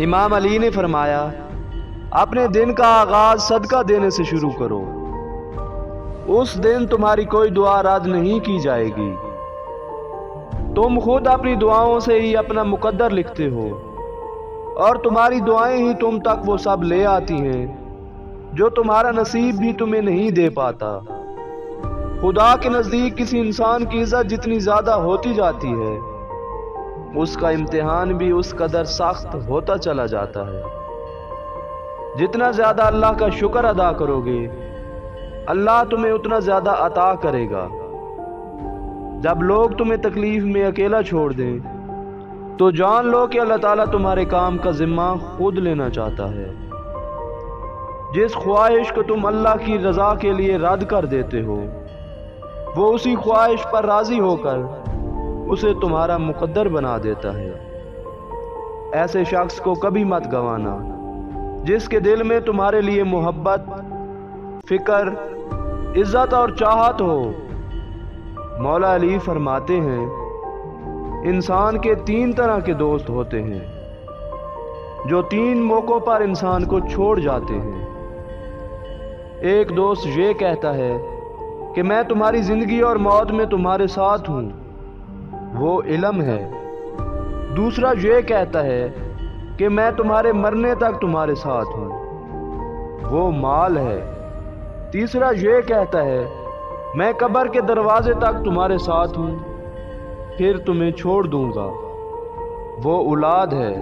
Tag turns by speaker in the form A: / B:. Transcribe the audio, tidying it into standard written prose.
A: امام علی نے فرمایا، اپنے دن کا آغاز صدقہ دینے سے شروع کرو، اس دن تمہاری کوئی دعا رد نہیں کی جائے گی۔ تم خود اپنی دعاؤں سے ہی اپنا مقدر لکھتے ہو، اور تمہاری دعائیں ہی تم تک وہ سب لے آتی ہیں جو تمہارا نصیب بھی تمہیں نہیں دے پاتا۔ خدا کے نزدیک کسی انسان کی عزت جتنی زیادہ ہوتی جاتی ہے، اس کا امتحان بھی اس قدر سخت ہوتا چلا جاتا ہے۔ جتنا زیادہ اللہ کا شکر ادا کرو گے، اللہ تمہیں اتنا زیادہ عطا کرے گا۔ جب لوگ تمہیں تکلیف میں اکیلا چھوڑ دیں تو جان لو کہ اللہ تعالیٰ تمہارے کام کا ذمہ خود لینا چاہتا ہے۔ جس خواہش کو تم اللہ کی رضا کے لیے رد کر دیتے ہو، وہ اسی خواہش پر راضی ہو کر اسے تمہارا مقدر بنا دیتا ہے۔ ایسے شخص کو کبھی مت گنوانا جس کے دل میں تمہارے لیے محبت، فکر، عزت اور چاہت ہو۔ مولا علی فرماتے ہیں، انسان کے 3 طرح کے دوست ہوتے ہیں جو 3 موقعوں پر انسان کو چھوڑ جاتے ہیں۔ ایک دوست یہ کہتا ہے کہ میں تمہاری زندگی اور موت میں تمہارے ساتھ ہوں، وہ علم ہے۔ دوسرا یہ کہتا ہے کہ میں تمہارے مرنے تک تمہارے ساتھ ہوں، وہ مال ہے۔ تیسرا یہ کہتا ہے میں قبر کے دروازے تک تمہارے ساتھ ہوں، پھر تمہیں چھوڑ دوں گا، وہ اولاد ہے۔